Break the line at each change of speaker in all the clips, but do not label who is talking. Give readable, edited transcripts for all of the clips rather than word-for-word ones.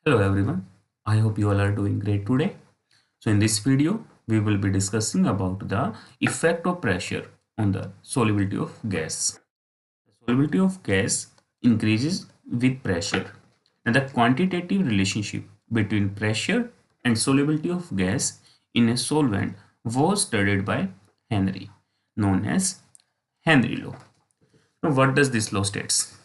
Hello everyone, I hope you all are doing great today. So in this video, we will be discussing about the effect of pressure on the solubility of gas. The solubility of gas increases with pressure, and the quantitative relationship between pressure and solubility of gas in a solvent was studied by Henry, known as Henry law. Now what does this law states?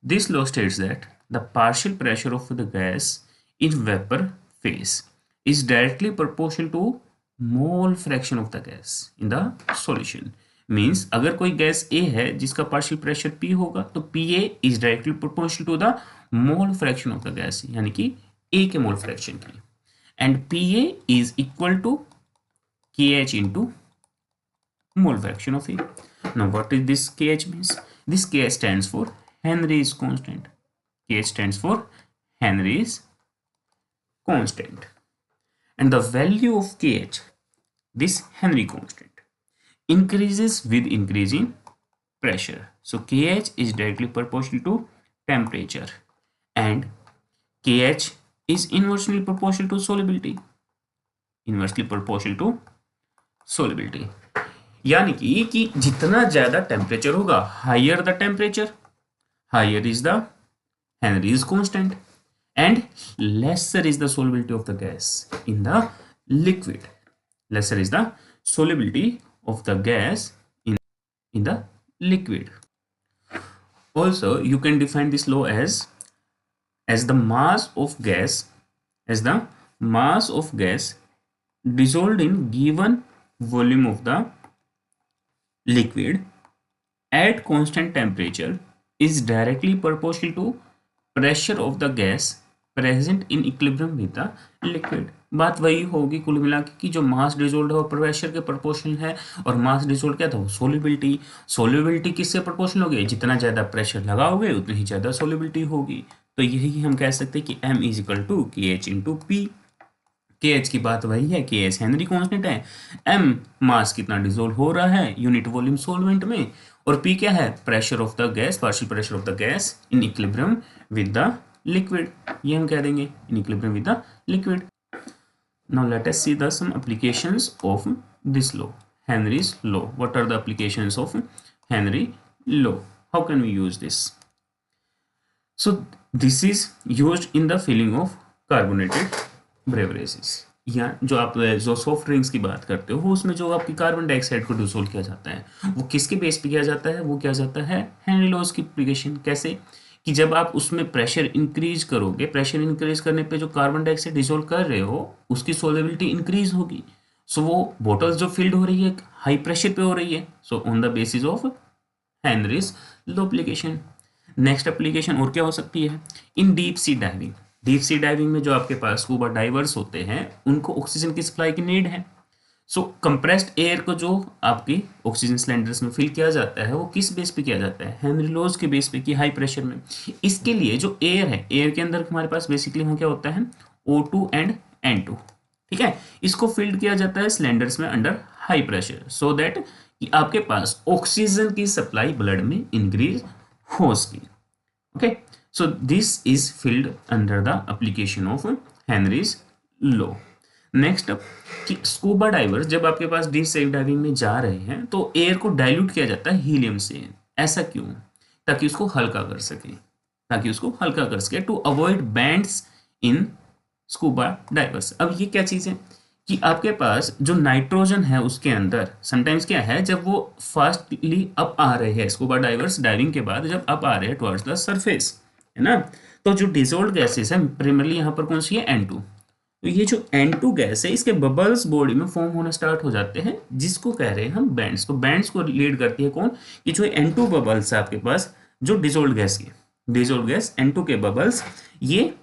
This law states that the partial pressure of the gas in vapor phase is directly proportional to mole fraction of the gas in the solution. Means अगर कोई gas A है जिसका partial pressure P होगा तो PA is directly proportional to the mole fraction of the gas, यानी कि A के mole fraction की, and PA is equal to KH into mole fraction of A. Now what is this KH means? This KH stands for Henry's constant. KH stands for Henry's constant. And the value of KH, this Henry constant, increases with increasing pressure. So KH is directly proportional to temperature and KH is inversely proportional to solubility. Inversely proportional to solubility. यानी कि जितना ज्यादा temperature होगा, higher the temperature, higher is the Henry's constant, and lesser is the solubility of the gas in the liquid. Lesser is the solubility of the gas in the liquid. Also, you can define this law as the mass of gas dissolved in given volume of the liquid at constant temperature is directly proportional to pressure of the gas present in equilibrium with the liquid. बात वही होगी कुल मिला के कि जो मास dissolve है वो प्रेशर के प्रोपोर्शनल है, और मास डिसॉल्व क्या था, वो सोल्युबिलिटी. सोल्युबिलिटी किससे प्रोपोर्शनल होगी? जितना ज़्यादा प्रेशर लगाओगे उतनी ही ज़्यादा सोल्युबिलिटी होगी. तो यही हम कह सकते हैं कि M is equal to KH into P. KH की बात वही है, KH हेनरी कांस्टेंट है, M मास कितना डिसॉल्व हो रहा है यूनिट वॉल्यूम सॉल्वेंट में, और P क्या है, pressure of the gas, partial pressure of the gas in equilibrium with the liquid. ये हम कह देंगे in equilibrium with the liquid. Now let us see the some applications of this law, Henry's law. What are the applications of Henry law? How can we use this? So this is used in the filling of carbonated beverages. या जो आप जो soft drinks की बात करते हो उसमें जो आपकी कार्बन डाइऑक्साइड को डिसोल्व किया जाता है वो किसके बेस पे किया जाता है? वो किया जाता है हेनरी लॉज की एप्लीकेशन. कैसे कि जब आप उसमें प्रेशर इंक्रीज करोगे, प्रेशर इंक्रीज करने पे जो कार्बन डाइऑक्साइड डिसोल्व कर रहे हो उसकी सोल्युबिलिटी इंक्रीज होगी. सो वो बोटल्स जो फिल्ड हो रही है हाई प्रेशर पे हो रही है. So on the basis of Henry's law application. Next application और क्या हो सकती है? इन deep sea diving. Deep sea diving में जो आपके पास स्कूबा डाइवर्स होते हैं उनको ऑक्सीजन की सप्लाई की नीड है. सो कंप्रेस्ड एयर को जो आपकी ऑक्सीजन सिलेंडर्स में फिल किया जाता है वो किस बेस पे किया जाता है? हेनरी लॉज के बेस पे, कि हाई प्रेशर में. इसके लिए जो एयर है, एयर के अंदर हमारे पास बेसिकली वहाँ क्या होता है, O2 एंड N2. ठीक है, इसको फिल्ड किया जाता है सिलेंडर्स में under high pressure, so that कि आपके पास ऑक्सीजन की सप्लाई ब्लड में इंक्रीज हो सके. Okay, so this is filled under the application of Henry's law. Next up कि स्कूबा डाइवर्स जब आपके पास डीप सी डाइविंग में जा रहे हैं तो एयर को डाइल्यूट किया जाता है हीलियम से. ऐसा क्यों? ताकि उसको हल्का कर सके, to avoid bends in scuba divers. अब ये क्या चीज़ है कि आपके पास जो नाइट्रोजन है उसके अंदर समटाइम्स क्या है, जब वो फास्टली अप आ रहे हैं, स्कूबा डाइवर्स डाइविंग के बाद जब अप आ रहे हैं टुवर्ड्स द सरफेस, है ना, तो जो डिसॉल्व्ड गैसेस है प्राइमरली यहाँ पर कौन सी है, N2. तो ये जो N2 गैस है इसके बबल्स बॉडी में फॉर्म होना स्टार्ट हो जाते हैं, जिसको कह रहे हैं हम बैंड्स. तो बैंड्स को लीड करती है कौन, कि जो N2 बबल्स है आपके पास, जो डिसॉल्व्ड गैस N2 के बबल्स ये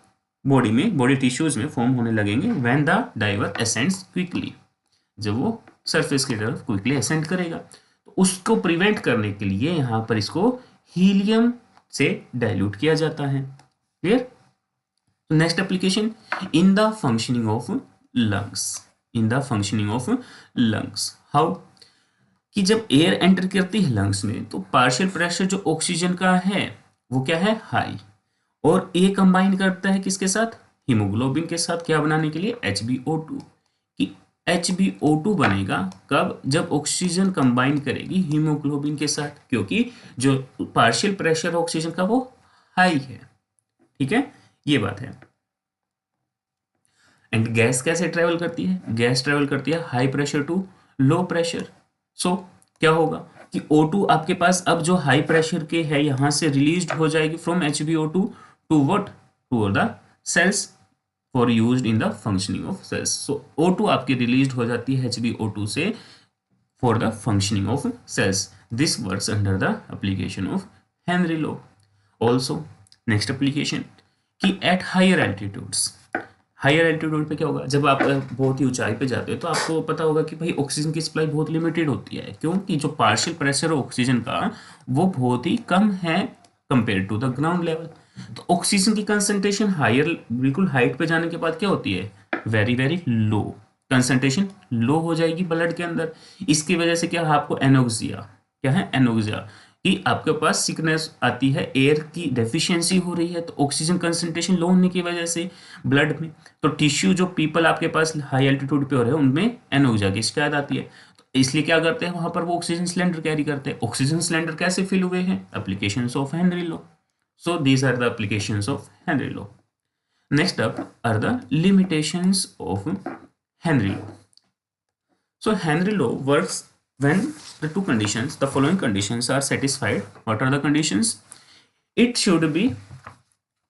बॉडी में, बॉडी टिश्यूज में फॉर्म होने लगेंगे when the diver ascends quickly. जब वो सरफेस की तरफ क्विकली असेंड करेगा तो उसको प्रिवेंट करने के लिए यहाँ पर इसको हीलियम से डाइल्यूट किया जाता है. Clear? Next application in the functioning of lungs. How कि जब एयर एंटर करती है लंग्स में तो पार्शियल प्रेशर जो ऑक्सीजन का है वो क्या है, हाई, और ये कंबाइन करता है किसके साथ, हीमोग्लोबिन के साथ क्या बनाने के लिए, HbO2, कि HbO2 बनेगा कब, जब ऑक्सीजन कंबाइन करेगी हीमोग्लोबिन के साथ, क्योंकि जो पार्शियल प्रेशर ऑक्सीजन का वो हाई है। ठीक है, ये बात है। एंड गैस कैसे ट्रेवल करती है, गैस ट्रेवल करती है high pressure to low pressure. So क्या होगा कि O2 आपके पास अब जो हाई प्रेशर के है यहां से रिलीज हो जाएगी from HbO2 to what, to the cells for used in the functioning of cells. So O2 आपकी रिलीज हो जाती है HbO2 से for the functioning of cells. This works under the application of Henry law. Also next application कि at higher altitudes, higher altitude पे क्या होगा, जब आप बहुत ही ऊंचाई पे जाते हो तो आपको पता होगा कि भाई ऑक्सीजन की सप्लाई बहुत लिमिटेड होती है, क्योंकि जो पार्शियल प्रेशर है ऑक्सीजन का वो बहुत ही कम है compare to the ground level. तो ऑक्सीजन की कंसंट्रेशन हायर, बिल्कुल हाइट पे जाने के बाद क्या होती है, very very low, concentration low हो जाएगी ब्लड के अंदर। इसकी वजह से क्या है, आपको एनोक्सिया, क्या है एनोक्सिया, कि आपके पास सिकनेस आती है, एयर की डेफिशिएंसी हो रही है, तो ऑक्सीजन कंसंट्रेशन लो होने की वजह से ब्लड में, तो टिश्यू जो पीपल आपके पास हाई एल्टीट्यूड पे हो रहे हैं उनमें एनोक्सिया की शिकायत आती है। तो इसलिए क्या करते हैं वहां पर वो ऑक्सीजन सिलेंडर कैरी करते हैं। ऑक्सीजन सिलेंडर कैसे फिल हुए हैं, applications of Henry law. So these are the applications of Henry law. Next up are the limitations of Henry law. So Henry law works when the two conditions, the following conditions are satisfied. What are the conditions? It should be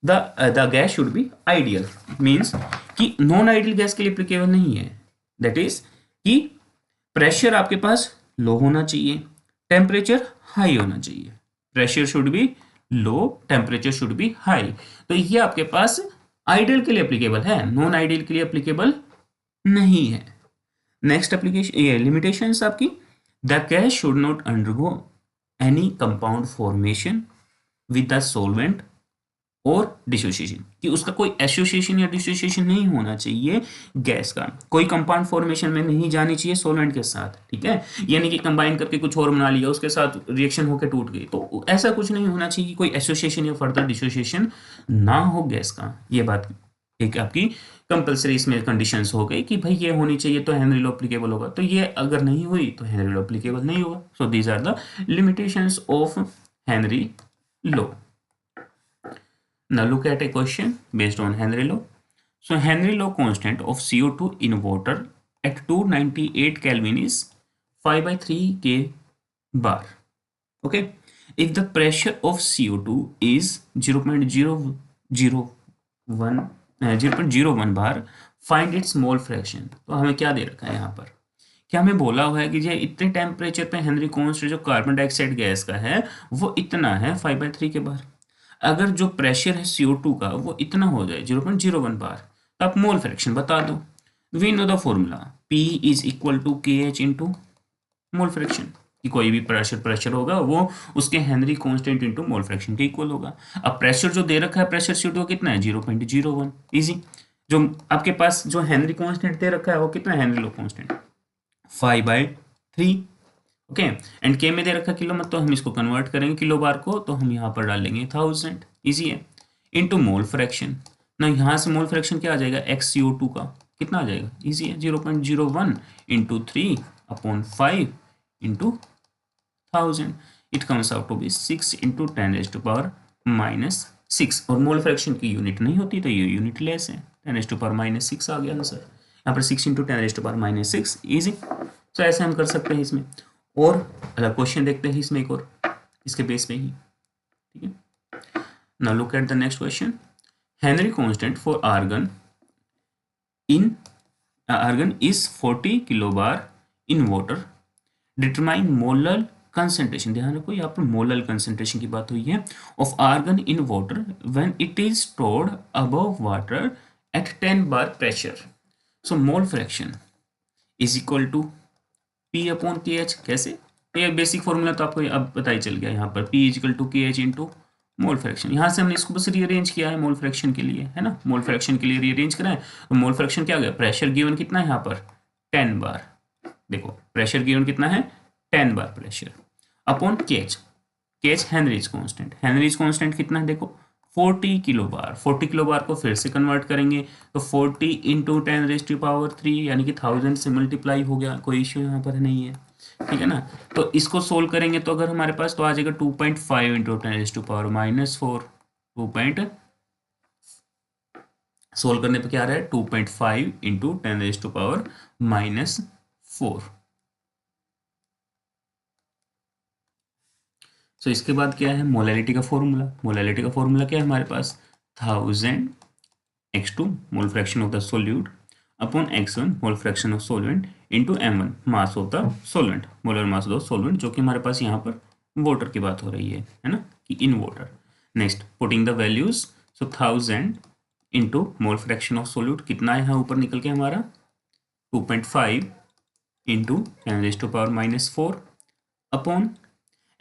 the gas should be ideal, means कि non ideal gas के लिए applicable नहीं है। That is कि pressure आपके पास लो होना चाहिए, temperature high होना चाहिए। Pressure should be low, temperature should be high. तो ये आपके पास आइडियल के लिए एप्लीकेबल है, नॉन आइडियल के लिए एप्लीकेबल नहीं है। नेक्स्ट एप्लीकेशन, ये लिमिटेशंस आपकी, the gas should not undergo any compound formation with the solvent और डिसोसिएशन, कि उसका कोई एसोसिएशन या डिसोसिएशन नहीं होना चाहिए गैस का, कोई कंपाउंड फॉर्मेशन में नहीं जानी चाहिए सोलवेंट के साथ। ठीक है, यानी कि कंबाइन करके कुछ और बना लिया, उसके साथ रिएक्शन होकर टूट गई, तो ऐसा कुछ नहीं होना चाहिए, कोई एसोसिएशन या फर्दर डिसोसिएशन ना हो गैस का। ये बात एक आपकी कंपलसरी इसमें कंडीशंस हो गई कि भाई ये होनी चाहिए तो हेनरी लॉ एप्लीकेबल होगा, तो ये अगर नहीं हुई तो हेनरी लॉ एप्लीकेबल नहीं होगा। So these are the limitations of Henry law. Now look at a question based on Henry law. So Henry law constant of CO2 in water at 298 Kelvin is 5/3 K bar. Okay. If the pressure of CO2 is 0.001 bar, find its mole fraction. तो हमें क्या दे रखा है यहाँ पर, क्या हमें बोला हुआ है कि जो इतने टेम्परेचर पे हेनरी कांस्टेंट जो कार्बन डाइऑक्साइड गैस का है वो इतना है 5/3 के बार। अगर जो प्रेशर है CO2 का वो इतना हो जाए 0.01 बार, तो आप मोल फ्रैक्शन बता दो। We know the formula, P is equal to KH into mole fraction, कि कोई भी प्रेशर होगा वो उसके Henry constant into mole fraction के इक्वल होगा। अब प्रेशर जो दे रखा है प्रेशर CO2 कितना है 0.01, इजी। जो आपके पास जो हेनरी कांस्टेंट दे रखा है वो कितना है, Henry low constant 5/3। Okay, and के में दे रखा किलो मत, तो हम इसको कन्वर्ट करेंगे किलो बार को, तो हम यहाँ पर डालेंगे 1000, इजी है, इनटू मोल फ्रैक्शन ना, यहाँ से मोल फ्रैक्शन क्या आ जाएगा XCO2 का कितना आ जाएगा, इजी है 0.01 into 3/5 into 1000, it comes out to be 6 into 10⁻⁻6। और मोल फ्रैक्शन की यूनिट नहीं होती तो ये यूनिट लेस है, 10⁻⁻6 आ गया आंसर। यहाँ पर 6 इंटू 10⁻⁻6 ईजी। तो ऐसे हम कर सकते हैं इसमें। और अगर क्वेश्चन देखते हैं इसमें एक और इसके बेस पे ही, ठीक है। Now look at the next question, Henry constant for argon is 40 kilo bar in water, determine molar concentration, ध्यान रखो यहाँ पर मोलर कंसेंट्रेशन की बात हुई है, of argon in water when it is stored above water at 10 bar pressure. So mole fraction is equal to P/KH। कैसे, ये बेसिक फॉर्मूला तो आपको अब पता ही चल गया, यहाँ पर P is equal to KH into mole fraction. यहाँ से हमने इसको बस रीअरेंज किया है मोल फ्रैक्शन के लिए, है ना, मोल फ्रैक्शन के लिए रीअरेंज करें तो मोल फ्रैक्शन क्या आ गया, प्रेशर गिवन कितना है यहाँ पर 10 बार, देखो प्रेशर गिवन कितना है 10 bar pressure, upon KH Henry's constant, Henry's constant कितना है देखो 40 किलो बार। 40 किलो बार को फिर से कन्वर्ट करेंगे तो 40 इंटू 10⁻³ यानी कि 1000 से मल्टीप्लाई हो गया, कोई इश्यू यहाँ पर नहीं है, ठीक है ना। तो इसको सोल्व करेंगे तो अगर हमारे पास तो आ जाएगा 2.5 इंटू 10⁻⁻4। 2 पॉइंट सोल्व करने पे क्या आ रहा है 2.5 इंटू 10⁻⁻4। सो इसके बाद क्या है मोलैलिटी का फॉर्मूला। मोलैलिटी का फॉर्मूला क्या है हमारे पास 1000 x2 mole fraction of the solute upon x1 mole fraction of solvent into m1 mass of the solvent, molar mass of the solvent, जो कि हमारे पास यहाँ पर वाटर की बात हो रही है ना, कि in water. Next putting the values, so 1000 into mole fraction of solute कितना है यहाँ ऊपर निकल के हमारा 2.5 इंटू 10⁻⁻4 अपॉन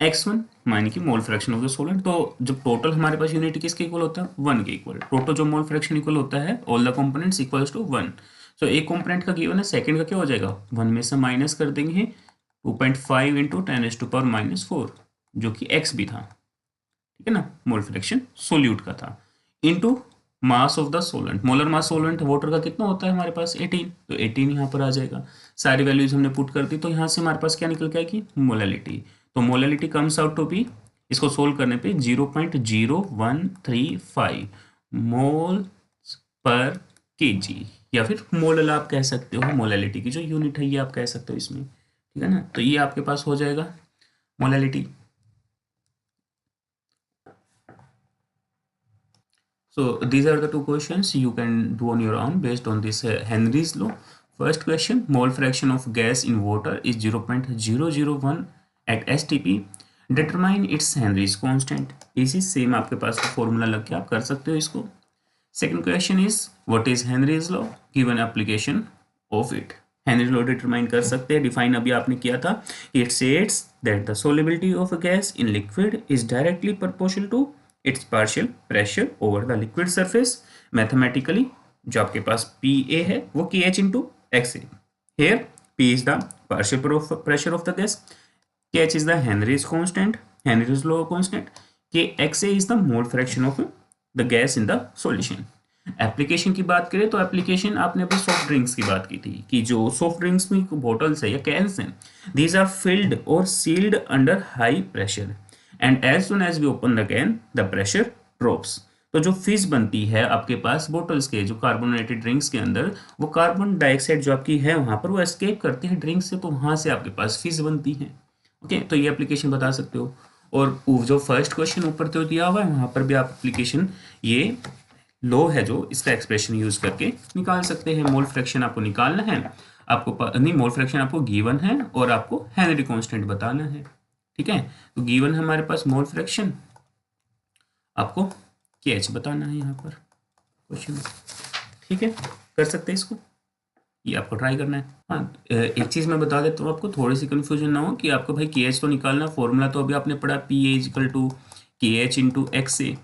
x1 मानी कि मोल फ्रैक्शन ऑफ द सोलेंट। तो जब टोटल हमारे पास यूनिट किसके इक्वल होता है 1 के इक्वल, टोटल जो मोल फ्रैक्शन इक्वल होता है all the components equals to 1। सो एक कंपोनेंट का गिवन है, सेकंड का क्या हो जाएगा 1 में से माइनस कर देंगे 2.5 इंटू 10⁻⁻4 जो कि x भी था, ठीक है ना, मोल फ्रैक्शन सोल्यूट का था, into mass of the solvent. Molar mass solvent water का कितना होता है हमारे पास 18, तो 18 यहाँ पर आ जाएगा। सारी वैल्यूज हमने पुट कर दी तो यहाँ से हमारे पास क्या निकल के आएगी मोलैलिटी। तो molality comes out to be, इसको सोल्व करने पे 0.0135 मोल पर केजी, या फिर मोलल आप कह सकते हो, मोलैलिटी की जो यूनिट है ये आप कह सकते हो इसमें, ठीक है ना। तो ये आपके पास हो जाएगा molality. So these are the two questions you can do on your own based on this Henry's law. First question, mole fraction of gas in water is 0.001 at STP. Determine its Henry's constant. इसी same आपके पास formula लग के आप कर सकते हो इसको। Second question is what is Henry's law? Given application of it. Henry's law determine कर सकते हैं, डिफाइन अभी आपने किया था। It states that the solubility of a gas in liquid is directly proportional to its partial pressure over the liquid surface. Mathematically जो आपके पास PA है वो KH into XA. Here P is the partial pressure of the gas, KH is the Henry's constant, Henry's law constant, KXA is the mole fraction of the gas in the solution. Application की बात करें तो application आपने अभी soft drinks की बात की थी कि जो सॉफ्ट ड्रिंक्स में बॉटल्स है या कैंस हैं, दीज आर फिल्ड और sealed under high pressure and as soon as we open the can the pressure drops. तो जो फिज बनती है आपके पास बोटल्स के जो कार्बोनेटेड ड्रिंक्स के अंदर, वो कार्बन डाइऑक्साइड जो आपकी है वहां पर वो एस्केप करती है ड्रिंक से, तो वहां से आपके पास फिज बनती है। ओके, तो ये एप्लीकेशन बता सकते हो। और जो फर्स्ट क्वेश्चन ऊपर तो दिया हुआ है वहां पर भी आप एप्लीकेशन ये लो है जो इसका एक्सप्रेशन यूज करके निकाल सकते हैं। मोल फ्रैक्शन आपको निकालना है, आपको नहीं मोल फ्रैक्शन आपको गिवन है और आपको हेनरी कांस्टेंट बताना है, ठीक है। तो गिवन है हमारे पास मोल फ्रैक्शन, आपको KH बताना है यहाँ पर क्वेश्चन, ठीक है, कर सकते हैं इसको, ये आपको ट्राई करना है। हाँ, एक चीज़ मैं बता देता हूँ आपको, थोड़ी सी कंफ्यूजन ना हो कि आपको भाई KH तो निकालना, फॉर्मूला तो अभी आपने पढ़ा PA equal to KH into XA।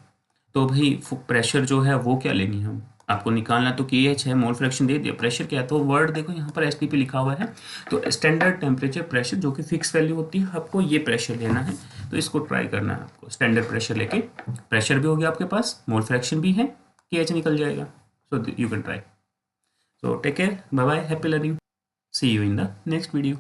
तो भाई प्रेशर जो है वो क्या लेंगे हम, आपको निकालना तो KH है, मोल फ्रैक्शन दे दिया, प्रेशर क्या है तो वर्ड देखो यहाँ पर STP लिखा हुआ है, तो स्टैंडर्ड टेम्परेचर प्रेशर जो कि फिक्स वैल्यू होती है, आपको ये प्रेशर लेना है। तो इसको ट्राई करना है आपको, स्टैंडर्ड प्रेशर लेके, प्रेशर भी हो गया आपके पास, मोल फ्रैक्शन भी है, KH निकल जाएगा। So you can try. So take care, bye bye, happy learning, see you in the next video.